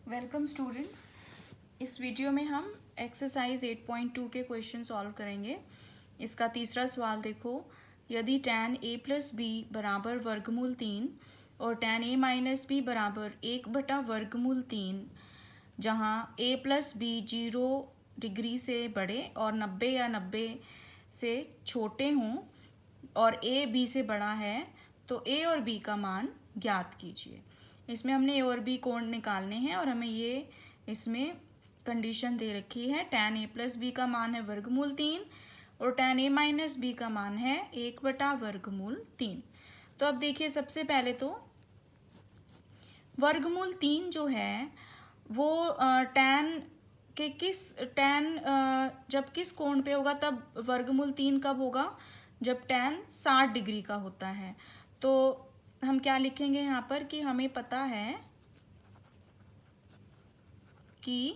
Welcome students. इस video में हम एक्सरसाइज 8.2 के क्वेश्चन सॉल्व करेंगे। इसका तीसरा सवाल देखो, यदि tan a प्लस बी बराबर वर्गमूल 3 और tan a माइनस बी बराबर 1/वर्गमूल 3, जहाँ a प्लस बी 0 डिग्री से बड़े और 90 या 90 से छोटे हों और a b से बड़ा है, तो a और b का मान ज्ञात कीजिए। इसमें हमने ए और बी कोण निकालने हैं और हमें ये इसमें कंडीशन दे रखी है। tan a प्लस बी का मान है वर्गमूल 3 और tan a माइनस बी का मान है 1/वर्गमूल 3। तो अब देखिए, सबसे पहले तो वर्गमूल 3 जो है वो tan के जब किस कोण पे होगा, तब वर्गमूल 3 कब होगा, जब tan 60 डिग्री का होता है। तो हम क्या लिखेंगे यहाँ पर कि हमें पता है कि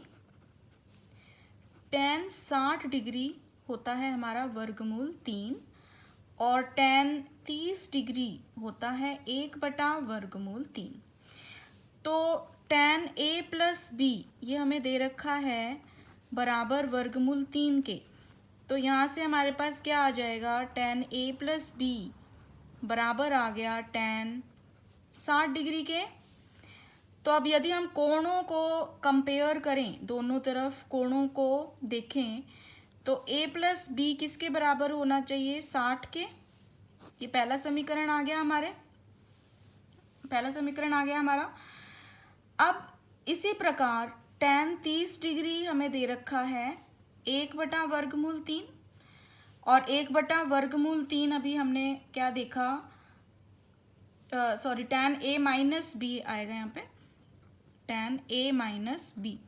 tan 60 डिग्री होता है हमारा वर्गमूल 3 और tan 30 डिग्री होता है 1/वर्गमूल 3। तो tan a प्लस बी ये हमें दे रखा है बराबर वर्गमूल 3 के। तो यहाँ से हमारे पास क्या आ जाएगा, tan a प्लस बी बराबर आ गया tan 60 डिग्री के। तो अब यदि हम कोणों को कंपेयर करें, दोनों तरफ कोणों को देखें, तो a प्लस बी किसके बराबर होना चाहिए, 60 के। ये पहला समीकरण आ गया हमारा। अब इसी प्रकार tan 30 डिग्री हमें दे रखा है 1/वर्गमूल 3 और 1/वर्गमूल 3 अभी हमने क्या देखा, tan a माइनस बी आएगा यहाँ पे, tan a minus B.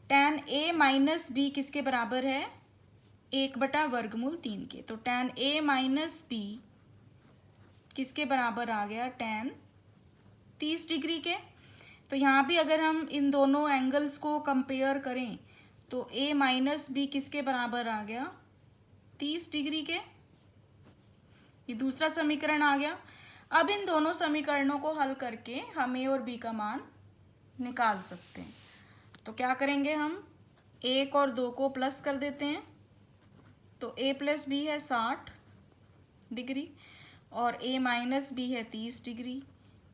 tan a minus B किसके बराबर है, 1/वर्गमूल 3 के। तो tan a माइनस बी किसके बराबर आ गया, tan 30 डिग्री के। तो यहाँ भी अगर हम इन दोनों एंगल्स को कंपेयर करें तो a माइनस बी किसके बराबर आ गया, 30 डिग्री के। ये दूसरा समीकरण आ गया। अब इन दोनों समीकरणों को हल करके हम a और b का मान निकाल सकते हैं। तो क्या करेंगे, हम 1 और 2 को प्लस कर देते हैं। तो a प्लस बी है 60 डिग्री और a माइनस बी है 30 डिग्री।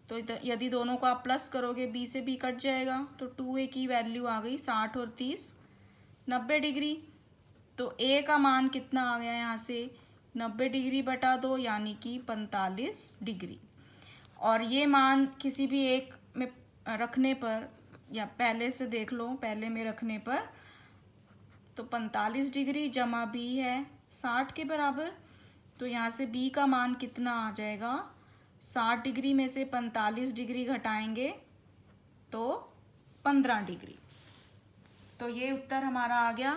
तो यदि दोनों को आप प्लस करोगे, b से b कट जाएगा, तो 2a की वैल्यू आ गई 60 और 30 90 डिग्री। तो a का मान कितना आ गया यहाँ से, 90 डिग्री बटा 2 यानी कि 45 डिग्री। और ये मान किसी भी एक में रखने पर, या पहले से देख लो, पहले में रखने पर, तो 45 डिग्री जमा b है 60 के बराबर। तो यहाँ से b का मान कितना आ जाएगा, 60 डिग्री में से 45 डिग्री घटाएंगे तो 15 डिग्री। तो ये उत्तर हमारा आ गया,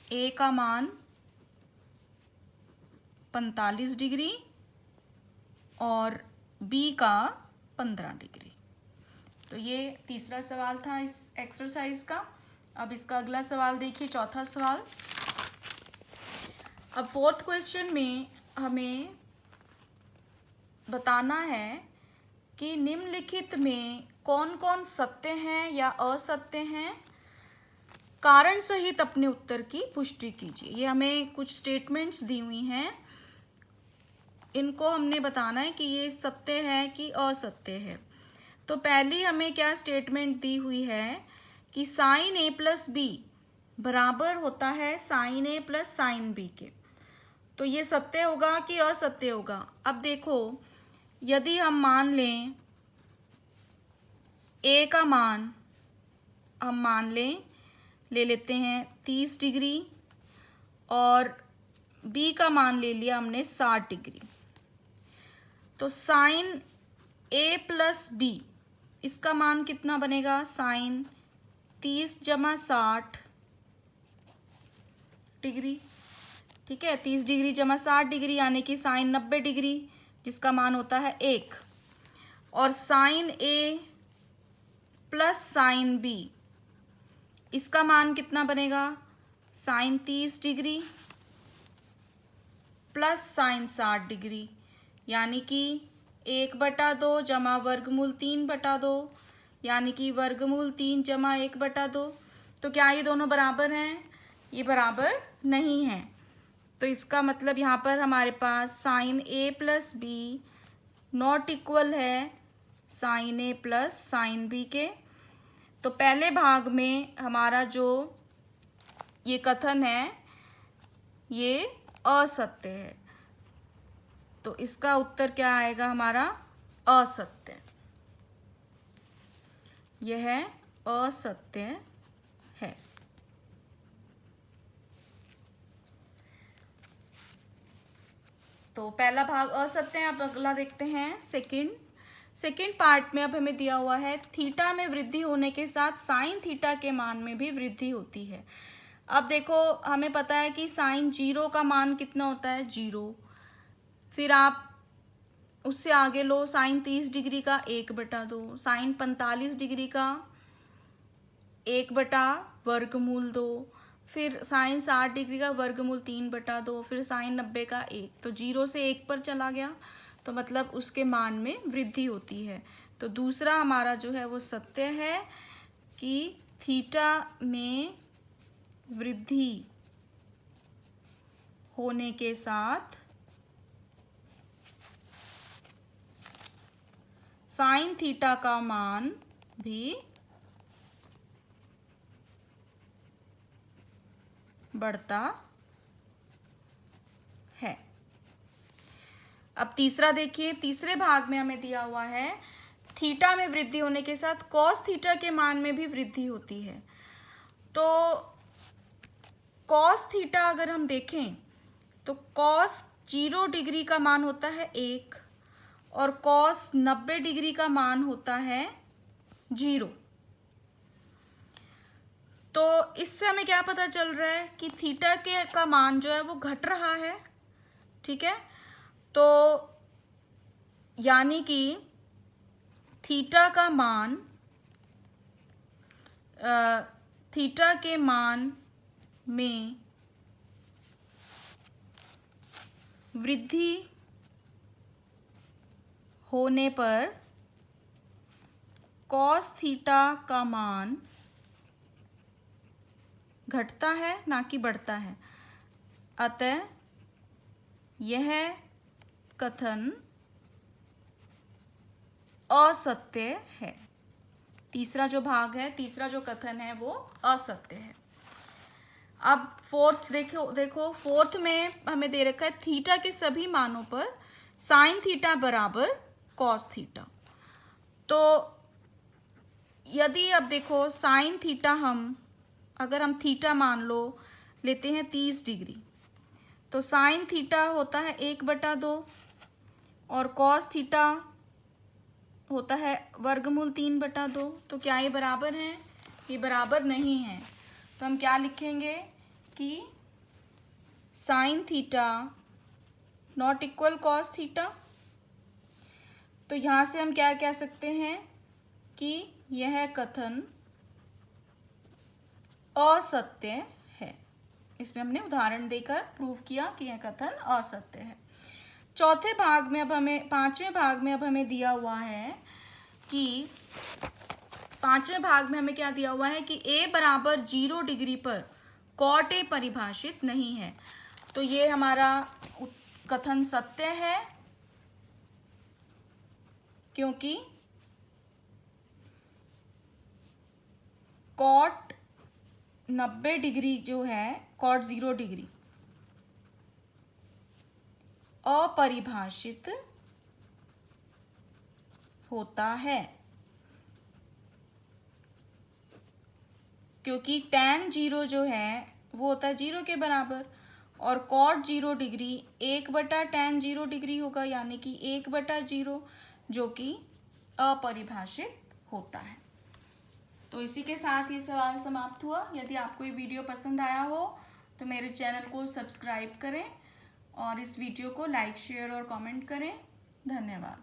a का मान 45 डिग्री और b का 15 डिग्री। तो ये तीसरा सवाल था इस एक्सरसाइज का। अब इसका अगला सवाल देखिए, चौथा सवाल। अब फोर्थ क्वेश्चन में हमें बताना है कि निम्नलिखित में कौन कौन सत्य हैं या असत्य हैं, कारण सहित अपने उत्तर की पुष्टि कीजिए। ये हमें कुछ स्टेटमेंट्स दी हुई हैं, इनको हमने बताना है कि ये सत्य है कि असत्य है। तो पहली हमें क्या स्टेटमेंट दी हुई है कि साइन a प्लस बी बराबर होता है sine a plus sine B के। तो ये सत्य होगा कि असत्य होगा। अब देखो, यदि हम मान लें a का मान हम ले लेते हैं 30 डिग्री और b का मान ले लिया हमने 60 डिग्री। तो साइन a प्लस बी इसका मान कितना बनेगा, साइन 30 जमा 60 डिग्री। ठीक है, 30 डिग्री जमा 60 डिग्री यानी कि साइन 90 डिग्री, जिसका मान होता है 1। और sine a plus sine b इसका मान कितना बनेगा, sine 30 degree plus sine 60 degree, यानी कि 1/2 जमा वर्गमूल 3/2 यानी कि वर्गमूल 3 जमा 1/2। तो क्या ये दोनों बराबर हैं? ये बराबर नहीं है। तो इसका मतलब यहाँ पर हमारे पास sine A plus B not equal है sine A plus sine B के। तो पहले भाग में हमारा जो ये कथन है ये असत्य है। तो इसका उत्तर क्या आएगा हमारा? असत्य। यह असत्य है। तो पहला भाग असत्य है। अब अगला देखते हैं सेकंड पार्ट में। अब हमें दिया हुआ है थीटा में वृद्धि होने के साथ साइन थीटा के मान में भी वृद्धि होती है। अब देखो हमें पता है कि साइन 0 का मान कितना होता है? 0। फिर आप उससे आगे लो साइन 30 डिग्री का 1/2, साइन 45 डिग्री का 1/√2, फिर साइन 60 डिग्री का वर्गमूल 3/2, फिर साइन 90 का 1। तो 0 से 1 पर चला गया, तो मतलब उसके मान में वृद्धि होती है। तो दूसरा हमारा जो है वो सत्य है कि थीटा में वृद्धि होने के साथ साइन थीटा का मान भी बढ़ता है। अब तीसरा देखिए, तीसरे भाग में हमें दिया हुआ है थीटा में वृद्धि होने के साथ कॉस थीटा के मान में भी वृद्धि होती है। तो कॉस थीटा अगर हम देखें तो कॉस 0 डिग्री का मान होता है 1 और कॉस 90 डिग्री का मान होता है 0। तो इससे हमें क्या पता चल रहा है कि थीटा के का मान जो है वो घट रहा है। ठीक है, तो यानी कि थीटा का मान थीटा के मान में वृद्धि होने पर कॉस थीटा का मान घटता है ना कि बढ़ता है। अतः यह कथन असत्य है। तीसरा जो भाग है, तीसरा जो कथन है वो असत्य है। अब फोर्थ देखो फोर्थ में हमें दे रखा है थीटा के सभी मानों पर साइन थीटा बराबर कॉस थीटा। तो यदि अब देखो साइन थीटा अगर हम थीटा मान लेते हैं 30 डिग्री, तो साइन थीटा होता है 1/2 और कॉस थीटा होता है वर्गमूल 3/2। तो क्या ये बराबर हैं? ये बराबर नहीं है। तो हम क्या लिखेंगे कि sine theta naught equal cos theta. तो यहाँ से हम क्या कह सकते हैं कि यह कथन असत्य है। इसमें हमने उदाहरण देकर प्रूव किया कि यह कथन असत्य है। चौथे भाग में अब हमें पांचवें भाग में अब हमें दिया हुआ है कि पांचवें भाग में हमें क्या दिया हुआ है कि a बराबर 0 डिग्री पर कॉट ए परिभाषित नहीं है। तो ये हमारा कथन सत्य है क्योंकि कॉट 90 डिग्री जो है कॉट 0 डिग्री अपरिभाषित होता है, क्योंकि tan 0 जो है वो होता है 0 के बराबर और कॉट 0 डिग्री 1/tan 0 डिग्री होगा, यानी कि 1/0 जो कि अपरिभाषित होता है। तो इसी के साथ ये सवाल समाप्त हुआ। यदि आपको ये वीडियो पसंद आया हो तो मेरे चैनल को सब्सक्राइब करें और इस वीडियो को लाइक शेयर और कमेंट करें। धन्यवाद।